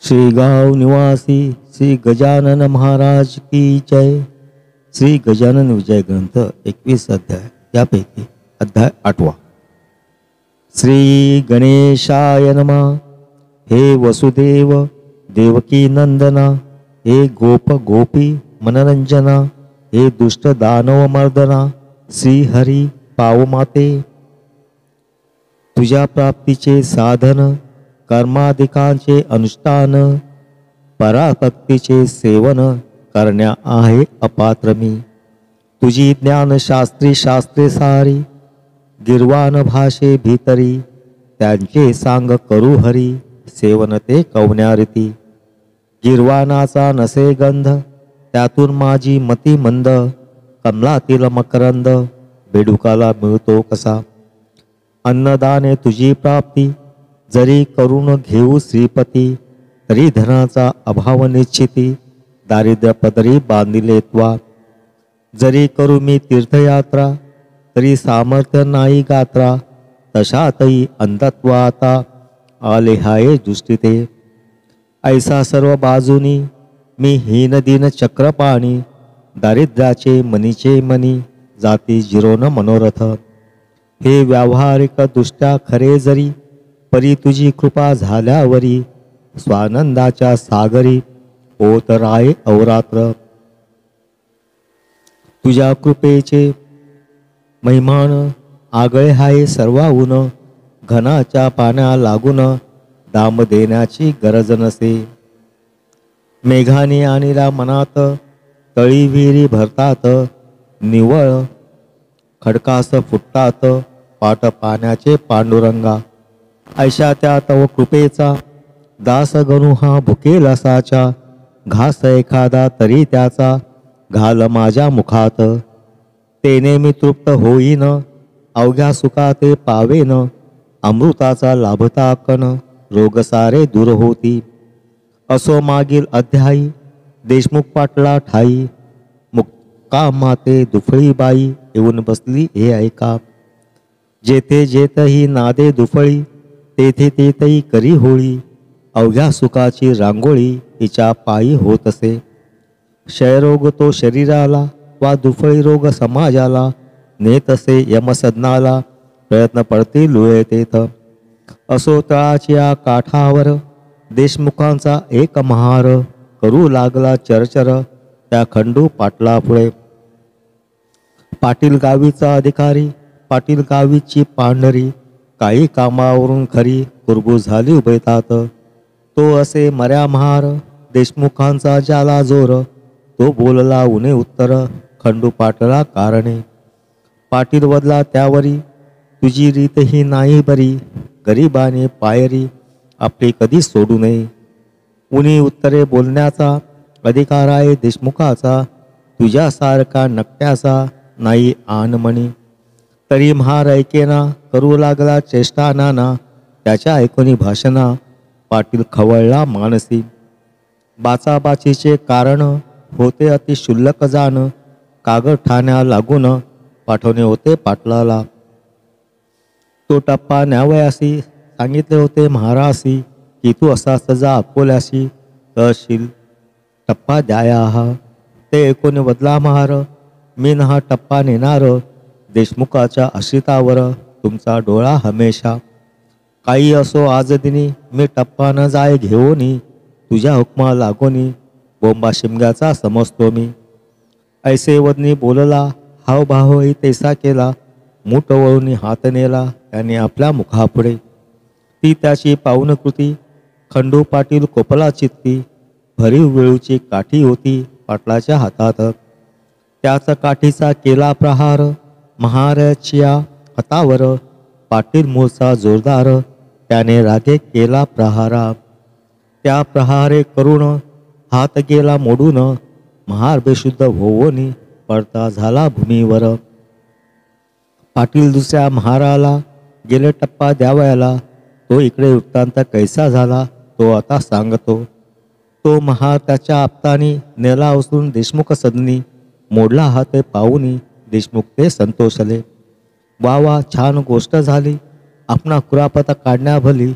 श्रीगाव निवासी श्री गजानन महाराज की जय. श्री गजानन विजय ग्रंथ 21 अध्याय. यापैकी अध्याय 8. श्री गणेशाय नमः. हे वसुदेव देवकी नंदना, हे गोप गोपी मनरंजना, हे दुष्ट दानव मर्दना, श्री हरी पावमाते. तुझ्या प्राप्तीचे साधन, कर्माधिकांचे अनुष्ठान, पराभक्तीचे सेवन करण्या आहे अपात्र मी. तुझी ज्ञानशास्त्री शास्त्रे सारी, गिरवान भाषे भीतरी, त्यांचे सांग करू हरी, सेवन ते कवण्यारीती. गिरवानाचा नसे गंध, त्यातून माझी मती मंद, कमलातील मकरंद, बेडुकाला मिळतो कसा. अन्नदाने तुझी प्राप्ती, जरी करून घेऊ श्रीपती, तरी धनाचा अभाव निश्चिती, दारिद्र्य पदरी बांधिले त्वा. जरी करू मी तीर्थयात्रा, तरी सामर्थ्य नाही गात्रा, तशातही अंधत्वाता आले हाय दृष्टीते. ऐसा सर्व बाजूनी मी हीनदीन चक्रपाणी, दारिद्र्याचे मनीचे मनी, जाती जिरोन मनोरथ. हे व्यावहारिक दृष्ट्या खरे जरी, परी तुझी कृपा झाल्यावरी, स्वानंदाच्या सागरी होत राय अवरात्र. तुझ्या कृपेचे महिमान आगळे हाय सर्वाहून, घनाच्या पाण्या लागून दाम देण्याची गरज नसे. मेघाने आणिला मनात, तळी विहिरी भरतात, निवळ खडकास फुटतात, पाट पाण्याचे पांडुरंगा. ऐशा त्या तव कृपेचा, दास गणू हा भुकेल असाचा, घास एखादा तरी त्याचा, घाल माझ्या मुखात. तेने मी तृप्त होईन, अवघ्या सुखाते पावेन, अमृताचा लाभता कण, रोग सारे दूर होती. असो मागील अध्यायी, देशमुख पाटला ठाई, मुक्का माते दुफळी बाई, येऊन बसली हे ऐका. जेथे जेथही नादे दुफळी, तेथे तेथही करी होळी, अवघ्या सुखाची रांगोळी तिच्या पायी होत असे. क्षयरोग तो शरीराला, वा दुफळी रोग समाजाला, नेत असे यमसदनाला, प्रयत्न पडते लुळे तेथ. असो तळाच्या काठावर, देशमुखांचा एक महार, करू लागला चरचर त्या खंडू पाटला पुढे. पाटील गावीचा अधिकारी, पाटील गावीची पांढरी, काही कामावरून खरी कुरबू झाली उभयतात. तो असे मर्या महार, देशमुखांचा ज्याला जोर, तो बोलला उणे उत्तर, खंडू पाटला कारणे. पाटील वदला त्यावरी, तुझी रीत ही नाही बरी, गरिबाने पायरी आपली कधी सोडू नये. उणी उत्तरे बोलण्याचा अधिकार आहे देशमुखाचा, तुझ्यासारखा नकट्याचा नाही आनमणी. तरी महार ऐकेना, करू लागला चेष्टा नाना, त्याच्या ऐकोनी भाषणा, पाटील खवळला मानसी. बाचाबाचीचे कारण होते अति शुल्लक जाण, कागद ठाण्या लागून पाठवणे होते पाटलाला. तो टप्पा न्यावयासी, सांगितले होते महारासी, की तू असा सजा अकोल्याशी, तहसील टप्पा द्याया हा. ते ऐकून वदला महार, मी न हा टप्पा नेणार, देशमुखाच्या आश्रितावर तुमचा डोळा हमेशा. काही असो आज दिनी, मी टप्पा न जाय घेऊनी, तुझ्या हुकमा लागोनी, बोंबा शिमग्याचा समजतो मी. ऐसे वदनी बोलला, हावभावही तैसा केला, मूठ वळून हात नेला त्याने आपल्या मुखापुढे. ती त्याची पाऊनकृती, खंडू पाटील कोपला चित्ती, भरीव वेळूची काठी होती पाटलाच्या हातात. त्याच काठीचा केला प्रहार, महाराच्या हातावर, पाटील मूळचा जोरदार, त्याने रागे केला प्रहारा. त्या प्रहारे करून हात गेला मोडून, महार बेशुद्ध होऊनी पडता झाला भूमीवर. पाटील दुसऱ्या महाराला गेले टप्पा द्यावयाला, तो इकडे वृत्तांत कैसा झाला तो आता सांगतो. तो महार त्याच्या आपतानी नेला उचलून देशमुख सदनी, मोडला हात पाहूनी देशमुख ते संतोषले. वा वा, छान गोष्ट झाली, आपणा कुरापत काढण्या भली,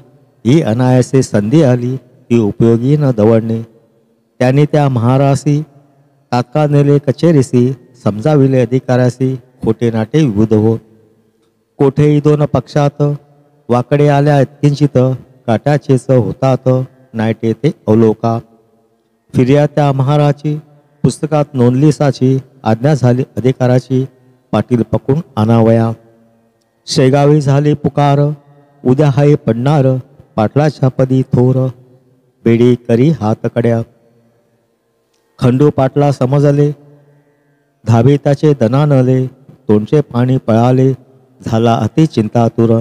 ही अनायासे संधी आली, अति उपयोगी न दवडणे. त्यांनी त्या महारासी तात्काळ नेले कचेरीसी, समजाविले अधिकाऱ्यासी खोटे नाटे विबुध हो. कोठेही दोन पक्षात वाकडे आल्या किंचित, काट्याचेच होतात नायटे ते अवलोका. फिर्या त्या महाराची पुस्तकात नोंदली साची, आज्ञा झाली अधिकाराची पाटील पकडून आणावया. शेगावी झाली पुकार, उद्या हाय पडणार पाटलाच्या पदी थोर, बेडी करी हात कड्या. खंडू पाटला समजले, धाबे त्याचे दनानले, तोंडचे पाणी पळाले, झाला अति चिंतातुर.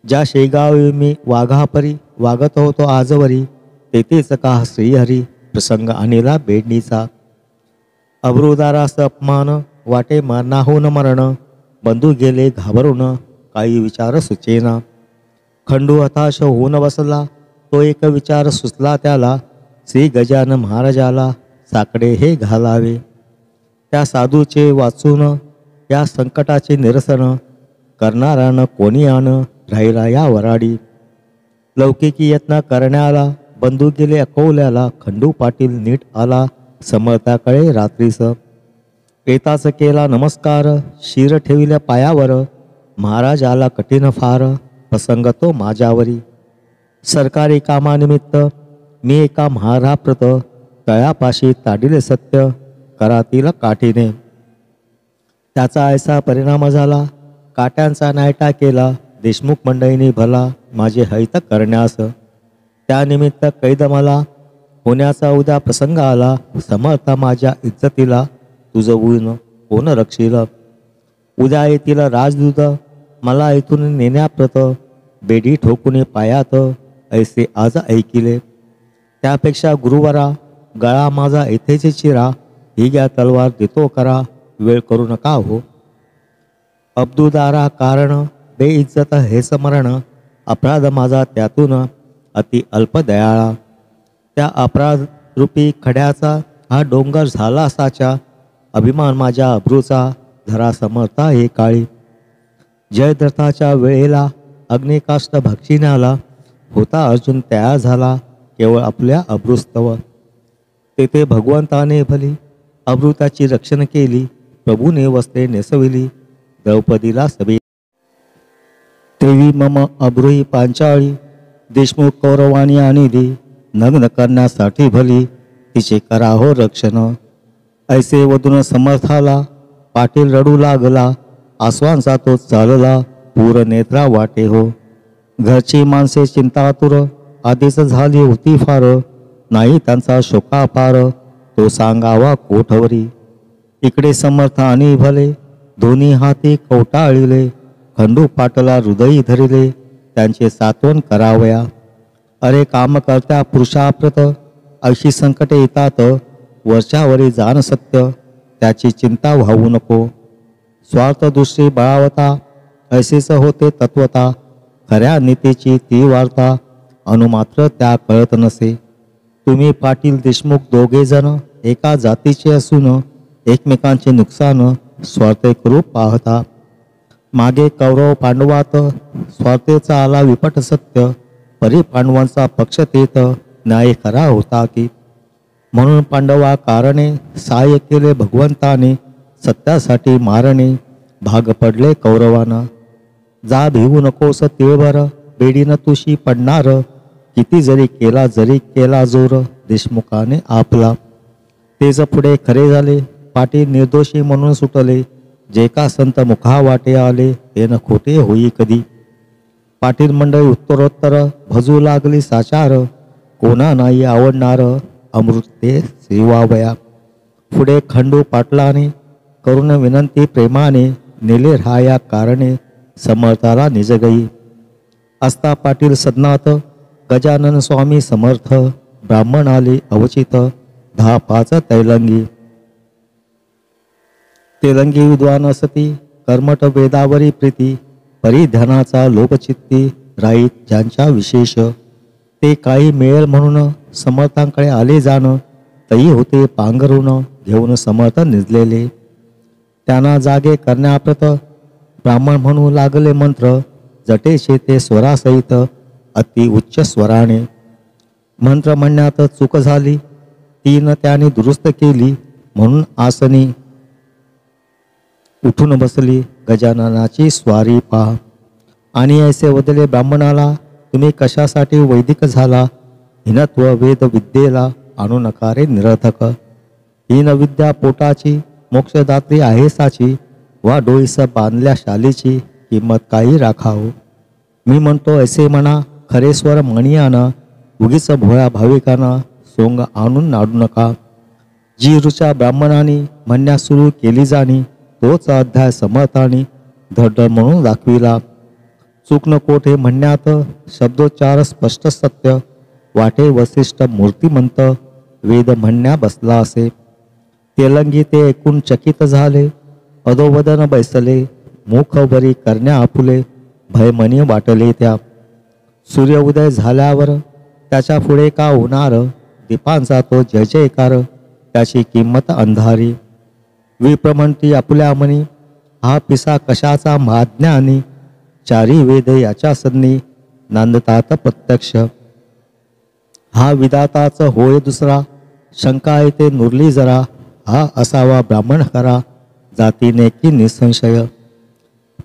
ज्या शेगावी मी वाघापरी वागत होतो आजवरी, तेथेच का श्रीहरी प्रसंग आणला बेडणीचा. अब्रुदारास अपमान वाटे मरणाहून मरण, बंधू गेले घाबरून काही विचार सुचेना. खंडू हताश होऊन बसला, तो एक विचार सुचला त्याला, श्री गजानन महाराजाला साकडे हे घालावे. त्या साधूचे वाचून या संकटाचे निरसन, करणारानं कोणी आण राहिला या वराडी. लौकिकी यत्न करण्याला बंधू गेले अकोल्याला, खंडू पाटील नीट आला समर्थाकडे रात्रीस. येताच केला नमस्कार, शिर ठेविल्या पायावर, महाराजाला कठीण फार प्रसंग तो माझ्यावरी. सरकारी कामानिमित्त मी एका महाराप्रत, तळ्यापाशी ताडिले सत्य करातील काठीने. त्याचा ऐसा परिणाम झाला, काट्यांचा नायटा केला देशमुख मंडळींनी भला माझे हित करण्यास. त्यानिमित्त कैद मला होण्याचा उद्या प्रसंग आला, समर्था माझ्या इज्जतीला तुझवून कोण रक्षील. उद्या येथील राजदूत मला इथून नेण्याप्रत, बेडी ठोकून पायात ऐसे आज ऐकिले. त्यापेक्षा गुरुवारा गळा माझा येथेच चिरा, ही घ्या तलवार देतो करा, वेळ करू नका हो. अब्दुदारा कारण बेइज्जत हे स्मरण, अपराध माझा त्यातून अति अल्प दयाळा. त्या अपराध रूपी खड्याचा हा डोंगर झाला साचा, अभिमान माझ्या अब्रूचा धरा समर्था हे काळी. जयद्रथाच्या वेळेला अग्निकाष्ट भक्षिण्याला, होता अर्जुन तयार झाला केवळ आपल्या अब्रूस्तव. तेथे भगवंताने भली अब्रूताची रक्षण केली, प्रभूने वस्त्रे नेसविली द्रौपदीला सभी. तेवी मम अब्रूही पांचाळी, देशमुख कौरवानी आणिली, नग्न करण्यासाठी भली तिचे करा हो रक्षण. ऐसे वधून समर्थाला पाटील रडू लागला, आसवांचा तो चालला पूर नेत्रा वाटे हो. घरची माणसे चिंतातुर आधीच झाली होती फार, नाही त्यांचा शोकापार तो सांगावा कोठवरी. इकडे समर्थ आणि भले दोन्ही हाती कवटाळिले, खंडू पाटला हृदयी धरिले त्यांचे सात्वन करावया. अरे काम करत्या पुरुषाप्रत अशी संकटे येतात, वरच्यावरी जाण सत्य त्याची चिंता व्हावू नको. स्वार्थ दृष्टी बळावता ऐसेच होते तत्वता, खऱ्या नीतीची ती वार्ता अनुमात्र त्या कळत नसे. तुम्ही पाटील देशमुख दोघे जण एका जातीचे असून एकमेकांचे नुकसान स्वार्थ करू पाहता. मागे कौरव पांडवात स्वार्थेचा आला विपट सत्य, परी पांडवांचा पक्ष तेत न्याय खरा होता की. म्हणून पांडवा कारणे सहाय्य केले भगवंताने, सत्यासाठी मारणे भाग पडले कौरवांना. जा भिवू नकोस तिळभर, बेडीनं तुशी पडणार, किती जरी केला जोर देशमुखाने आपला. तेच पुढे खरे झाले, पाटील निर्दोषी म्हणून सुटले, जे का संत मुखा वाटे आले ते न खोटे होई कधी. पाटील मंडळी उत्तरोत्तर भजू लागली साचार, कोणा नाही आवडणार अमृत ते सेवावया. पुढे खंडू पाटलाने करून विनंती प्रेमाने, नेले राया कारणे समर्थाला निजगई. असता पाटील सदनात गजानन स्वामी समर्थ, ब्राह्मण आले अवचित 10-5 तैलंगी. तेलंगी विद्वान असती कर्मठ वेदावरी प्रीती, परिध्यानाचा लोकचित्ती राईत ज्यांच्या विशेष. ते काही मिळेल म्हणून समर्थांकडे आले जाण, तई होते पांघरून घेऊन समर्थ निजलेले. त्यांना जागे करण्याप्रत ब्राह्मण म्हणू लागले मंत्र, जटेचे ते स्वरासहित अति उच्च स्वराने. मंत्र म्हणण्यात चूक झाली, तीन त्याने दुरुस्त केली, म्हणून आसनी उठून बसली. गजाननाची स्वारी पहा. आणि ऐसे वदले ब्राह्मणाला, तुम्ही कशासाठी वैदिक झाला? हिनत्व वेद विद्येला आणू नकारे निरर्थक. हीन विद्या पोटाची, मोक्षदात्री आहे साची, वा डोईस बांधल्या शालीची, किंमत काही राखावो. मी म्हणतो ऐसे म्हणा, खरे स्वर मणी आणा, उगीच भोळ्या भाविकांना सोंग आणून नाडू नका. जी ऋचा ब्राह्मणांनी म्हणण्यास सुरू केली जाणी, तोच अध्याय समर्थानी धड म्हणून दाखविला. चूक न कोठे म्हणण्यात शब्दोच्चार स्पष्ट सत्य, वाटे वसिष्ठ मूर्तिमंत वेद म्हणण्या बसला असे. तेलंगी ते ऐकून चकित झाले, अधोवदन बैसले, मुख वरी करण्या आपुले, भयमनी वाटले त्या. सूर्य उदय झाल्यावर त्याच्या पुढे का होणार, दीपांचा तो जय जयकार, त्याची किंमत अंधारी. विप्रमंती आपुल्या मनी, हा पिसा कशाचा महाज्ञानी, चारी वेद याच्या सन्नी, नांदतात प्रत्यक्ष. हा विधाताच होय दुसरा, शंका येते नुरली जरा, हा असावा ब्राह्मण खरा, जातीने की निसंशय.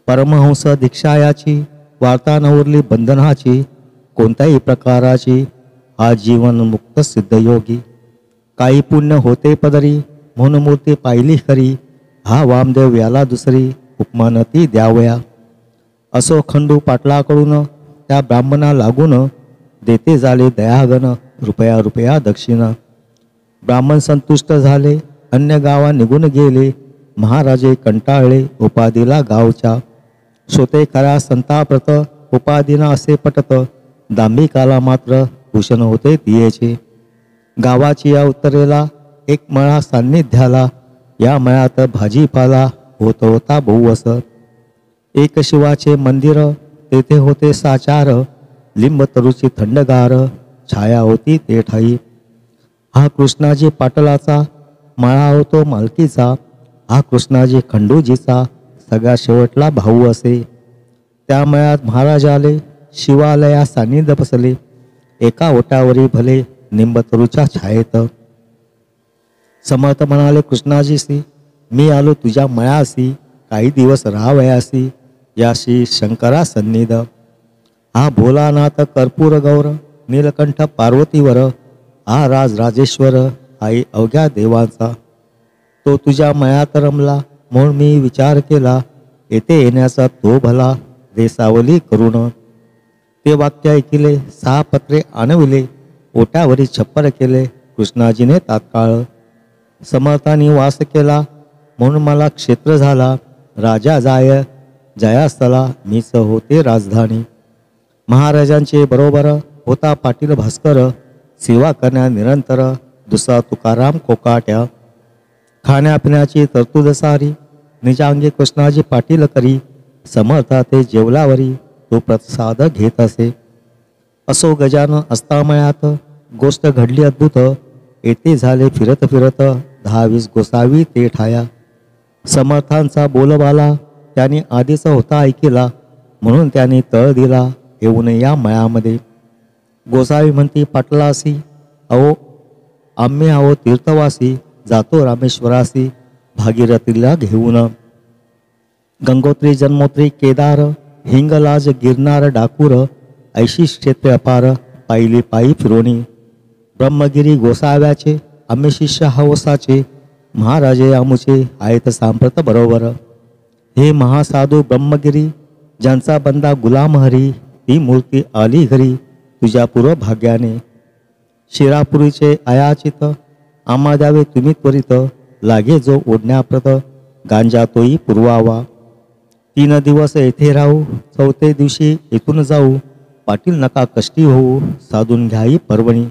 परमहंस दीक्षा याची, वार्ता न उरली बंधनाची, कोणत्याही प्रकाराची, हा जीवन मुक्त सिद्ध योगी. काही पुण्य होते पदरी, म्हणून मूर्ती पाहिली खरी, हा वामदेव याला दुसरी, उपमान ती द्यावया. असो खंडू पाटलाकडून त्या ब्राह्मणा लागून, देते झाले दयागन, रुपया रुपया दक्षिणा. ब्राह्मण संतुष्ट झाले, अन्य गावा निघून गेले, महाराजे कंटाळले उपाधीला गावच्या. श्रोते खऱ्या संताप्रत, उपाधीना असे पटत, दांभिकाला मात्र भूषण होते तियेचे. गावाची या उत्तरेला एक मळा सान्निध्याला, या मळ्यात भाजीपाला होत होता बहुवस. एक शिवाचे मंदिर, तेथे होते साचार, लिंब तरुची थंडगार, छाया होती ते ठाई. हा कृष्णाजी पाटलाचा, माळा होतो मालकीचा, हा कृष्णाजी खंडूजीचा, सगळ्या शेवटला भाऊ असे. त्या मळ्यात महाराज आले, शिवालया सान्निध्य बसले, एका ओट्यावरी भले निंबतरूच्या छायेत. समर्थ म्हणाले कृष्णाजीसी, मी आलो तुझ्या मळ्यासी, काही दिवस राहावयासी, याशी शंकरा सन्निध. हा भोलानाथ कर्पूर गौर, नीलकंठ पार्वतीवर, हा राज राजेश्वर, आई अवघ्या देवांचा. तो तुझ्या मळ्यात रमला, म्हणून मी विचार केला, येथे येण्याचा तो भला, देसावली करून. ते वाक्य ऐकिले, 6 पत्रे आणविले, ओट्यावरी छप्पर केले, कृष्णाजीने तात्काळ. समर्थांनी वास केला, म्हणून मला क्षेत्र झाला, राजा जाय जयास्थला, मीच होते राजधानी. महाराजांचे बरोबर होता पाटील भास्कर, सेवा करण्या निरंतर, दुसरा तुकाराम कोकाट्या. खाण्यापिण्याची तरतूद सारी, निजांगी कृष्णाजी पाटील करी, समर्था ते जेवलावरी, तो प्रसाद घेत असे. असो गजानन अस्तामयात, गोष्ट घडली अद्भुत, येथे झाले फिरत फिरत, 10-20 गोसावी ते ठाया. समर्थांचा बोलबाला त्यांनी आधीच होता ऐकिला, म्हणून त्यांनी तळ दिला येऊन या मळ्यामध्ये. गोसावी म्हणती पाटलासी, अहो आम्ही आहो तीर्थवासी, जातो रामेश्वरासी, भागीरथीला घेऊन. गंगोत्री जन्मोत्री केदार, हिंगलाज गिरनार डाकूर, ऐशी क्षेत्र अपार, पायली पायी फिरोनी. ब्रह्मगिरी गोसाव्याचे, आम्ही शिष्य हवसाचे, महाराजे आमुचे आहेत सांप्रत बरोबर. हे महासाधू ब्रह्मगिरी, ज्यांचा बंदा गुलाम हरी, ती मूर्ती आली घरी, तुझ्या पूर्व भाग्याने. शिरापुरीचे अयाचित, आम्हा द्यावे तुम्ही त्वरित, लागे जो ओढण्याप्रत, गांजा तोही पुरवावा. 3 दिवस येथे राहू, 4थ्या दिवशी इथून जाऊ, पाटील नका कष्टी होऊ, साधून घ्याई पर्वणी.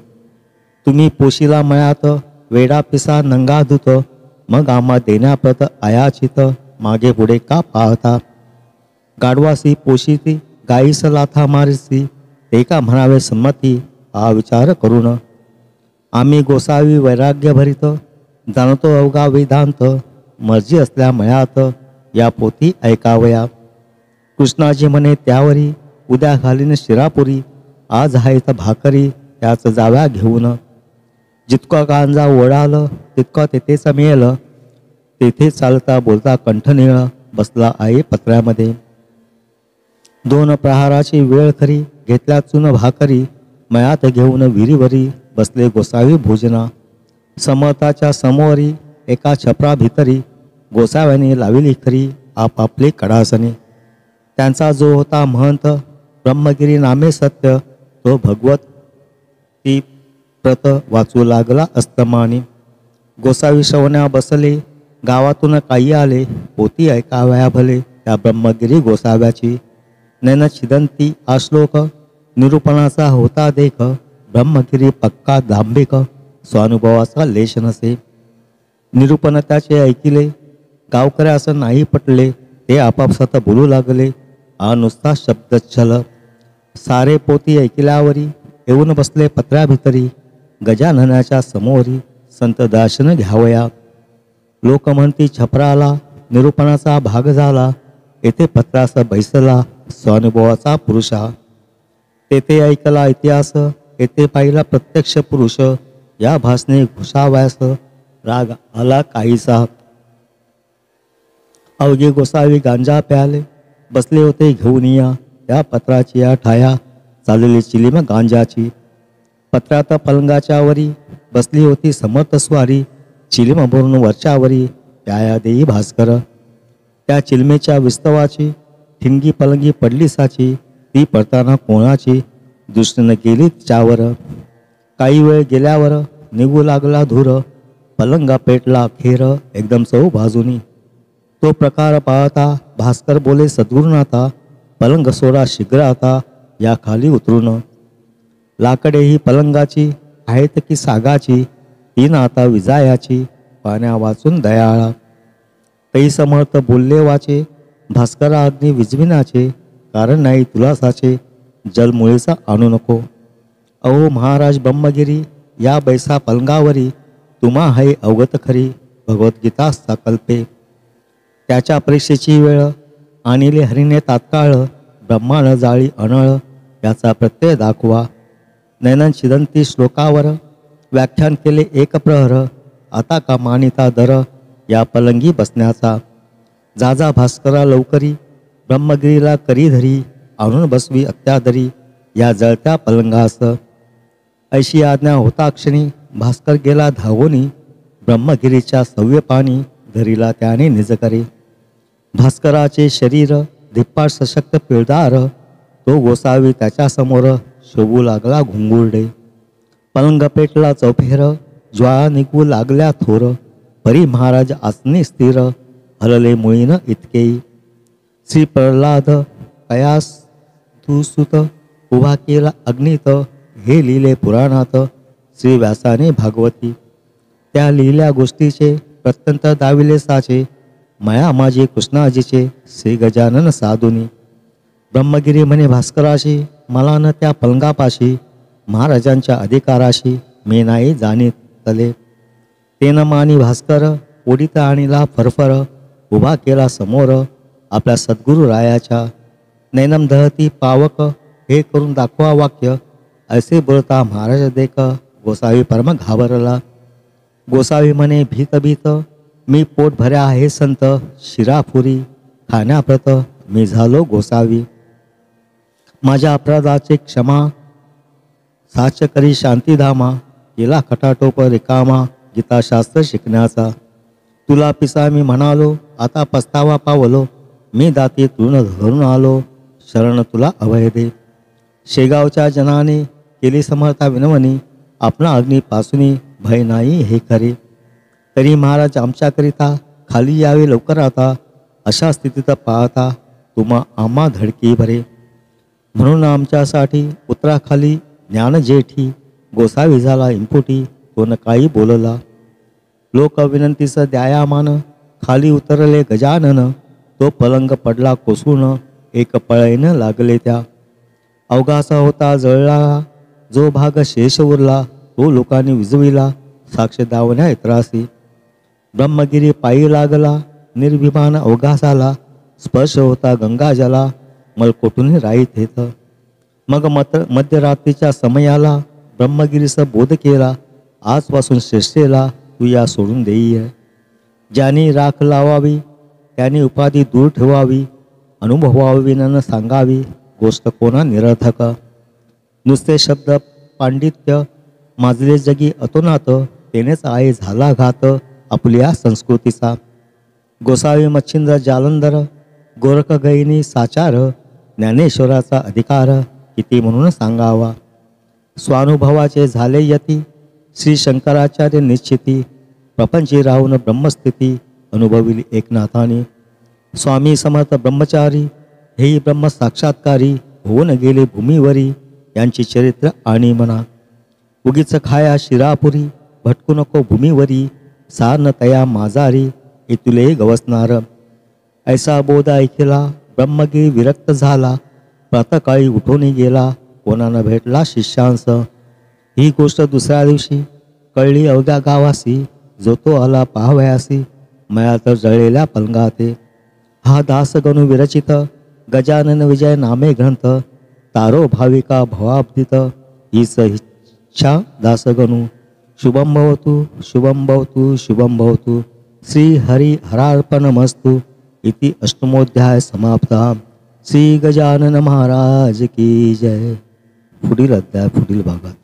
तुम्ही पोशीला मळ्यात, वेडा पिसा नंगा धुत, मग आम्हा देण्याप्रत अयाचित, मागे पुढे का पाहता. गाढवासी पोशीती, गाईस लाथा मारिसी, ते का म्हणावे संमती, हा विचार करून. आम्ही गोसावी वैराग्य भरित, जाणतो अवघा वेदांत, मर्जी असल्या मळ्यात, या पोथी ऐकावया. कृष्णाजी म्हणे त्यावरी, उद्या घालीन शिरापुरी, आज आहेत भाकरी, त्याच जाव्या घेऊन. जितका गांजा ओढाल तितका तेथेच मिळेल. तेथे चालता बोलता कंठनिळ बसला आहे पत्र्यामध्ये. 2 प्रहाराची वेळ खरी घेतल्या चून भाकरी. मयात घेऊन विहिरीवरी बसले गोसावी भोजना. समताच्या समोरी एका छपरा भितरी गोसाव्याने लाविली खरी आपापले कडासने. त्यांचा जो होता महंत ब्रह्मगिरी नामे सत्य तो भगवत ती प्रत वाचू लागला अस्तमानी. गोसावी श्रवण्या बसले गावातून काही आले पोती ऐकावया भले त्या ब्रह्मगिरी गोसाव्याची. नैन छिदंती आश्लोक निरूपणाचा होता देख. ब्रह्मगिरी पक्का दांभिक स्वानुभवाचा लेश नसे. निरूपण त्याचे ऐकिले गावकऱ्यास नाही पटले. ते आपापसात बोलू लागले हा नुसता शब्दच्छल. सारे पोती ऐकल्यावरी येऊन बसले पत्र्या भितरी. गजाननाच्या समोरी संत दर्शन घ्यावया. लोक म्हणती छपराला निरूपणाचा भाग झाला. येथे पत्रास बैसला स्वानुभवाचा पुरुषा. तेथे ऐकला इतिहास येथे पाहिला प्रत्यक्ष पुरुष. या भासने घुसाव्यास राग आला काहीसा. अवघे गोसावी गांजा प्याले बसले होते घेऊन या. त्या पत्राची या ठाया चाललेली चिलीम गांजाची. पत्रात पलंगाच्या वरी बसली होती समर्थ स्वारी. चिलीम भरून वरच्यावरी प्याया देई भास्कर. त्या चिलमेच्या विस्तवाची ठिणगी पलंगी पडली साची. ती पडताना कोणाची दृष्टीनं गेली तिच्यावर. काही वेळ गेल्यावर निघू लागला धूर. पलंगा पेटला खेर एकदम चौ बाजूनी. तो प्रकार पाहता भास्कर बोले सद्गुरुनाथा. पलंग सोडा शीघ्र आता या खाली उतरून. लाकडे ही पलंगाची आहेत की सागाची. तीन आता विजायाची पाण्या वाचून दयाळा. तै समर्थ बोलले वाचे भास्करा अग्नी विजविनाचे. कारण नाही तुलासाचे जलमुळीचा आणू नको. अहो महाराज ब्रह्मगिरी या बैसा पलंगावरी. तुम्हा है अवगत खरी भगवद्गीता संकल्पे. त्याच्या परीक्षेची वेळ आणिले हरीने तात्काळ. ब्रह्मांड जाळी अनळ याचा प्रत्यय दाखवा. नैनन छिदंती श्लोकावर व्याख्यान केले एक प्रहर. आता का मानिता दर या पलंगी बसण्याचा. जाजा भास्करा लवकरी ब्रह्मगिरीला करी धरी. आणून बसवी अत्यादरी या जळत्या पलंगास. ऐशी आज्ञा होता क्षणी भास्कर गेला धावोनी. ब्रह्मगिरीच्या सव्य पाणी धरीला त्याने निज करे. भास्कराचे शरीर धिप्पाड सशक्त पिळदार. तो गोसावी त्याच्या समोर शोभू लागला घुंगुरडे. पलंग पेटला चौफेर ज्वाळा निघू लागल्या थोर. परी महाराज आसनी स्थिर हलले मुळीन इतकेई. श्री प्रल्हाद कयास दुसुत उभा केला अग्नीत. हे लिहिले पुराणात श्री व्यासाने भागवती. त्या लिहिल्या गोष्टीचे प्रत्यंत दाविले साचे. माया माझी कृष्णाजीचे श्री गजानन साधुनी. ब्रह्मगिरी म्हणे भास्कराशी मला न त्या पलंगापाशी. महाराजांच्या अधिकाराशी मी नाही जाणीत तले. तेन मानी भास्कर ओढीत आणीला फरफर. उभा केला समोर आपल्या सद्गुरु रायाच्या. नैनम दहती पावक हे करून दाखवा वाक्य. असे बोलता महाराज देख गोसावी परम घाबरला. गोसावी म्हणे भीत भीत मी पोट भऱ्या आहे संत. शिरापुरी खाण्याप्रत मी झालो गोसावी. माझ्या अपराधाचे क्षमा साच करी शांतीधामा. केला खटाटोप रिकामा गीताशास्त्र शिकण्याचा. तुला पिसा मी म्हणालो आता पस्तावा पावलो. मी दाती तृण धरून आलो शरण तुला अभय दे. शेगावच्या जनाने केली समर्था विनवणी. आपला अग्नीपासूनी भय नाही हे खरे. तरी महाराज आमच्याकरिता खाली यावे लवकर आता. अशा स्थितीत पाहता तुम्हा आम्हा धडकी भरे. म्हणून आमच्यासाठी उतराखाली ज्ञान जेठी. गोसावी झाला इम्पुटी तो न काही बोलला. लोक विनंतीस द्यायामान खाली उतरले गजानन. तो पलंग पडला कोसळून एक पळईन लागले त्या. अवघासा होता जळला जो भाग शेष उरला. तो लोकांनी विजविला साक्ष दावण्या इतरासी. ब्रह्मगिरी पायी लागला निर्विमान अवघासाला. स्पर्श होता गंगाजला मलकोटून राईत येत. मग मध्यरात्रीच्या समयाला ब्रह्मगिरीस बोध केला, आजपासून श्रेष्ठेला तू या सोडून देई. ज्याने राख लावावी त्याने उपाधी दूर ठेवावी, अनुभवावी न सांगावी गोष्ट कोणा निरर्थक. नुसते शब्द पांडित्य माजले जगी अतोनात, तेनेच आहे झाला घात आपल्या संस्कृतीचा. गोसावी मच्छिंद्र जालंधर गोरख गैनी साचार, ज्ञानेश्वराचा अधिकार किती म्हणून सांगावा. स्वानुभवाचे झाले यती श्री शंकराचार्य निश्चिती, प्रपंची राहून ब्रह्मस्थिती अनुभविली एकनाथाने. स्वामी समर्थ ब्रह्मचारी हेही ब्रह्म साक्षात्कारी, होऊन गेले भूमीवरी यांची चरित्र आणि म्हणा. उगीच खाया शिरापुरी भटकू नको भूमीवरी, सार न तया माझारी इतुले गवसनार. ऐसा बोध ऐकला ब्रह्मगिरी विरक्त झाला, प्रातकाळी उठून गेला कोणानं भेटला शिष्यांस. ही गोष्ट दुसऱ्या दिवशी कळली अवघ्या गावासी, जो तो आला पाहावयासी मया तर जळलेल्या पलंगाते. हा दास गणू विरचित गजानन विजय नामे ग्रंथ, तारो भाविका भवाब्दित हीच इच्छा दासगणू. शुभम भवतु शुभम भवतु शुभम भवतु. श्री हरी हरार्पणमस्तु इति अष्टमोध्याय समाप्ता. श्री गजानन महाराज की जय. पुढील अध्याय पुढील भागात.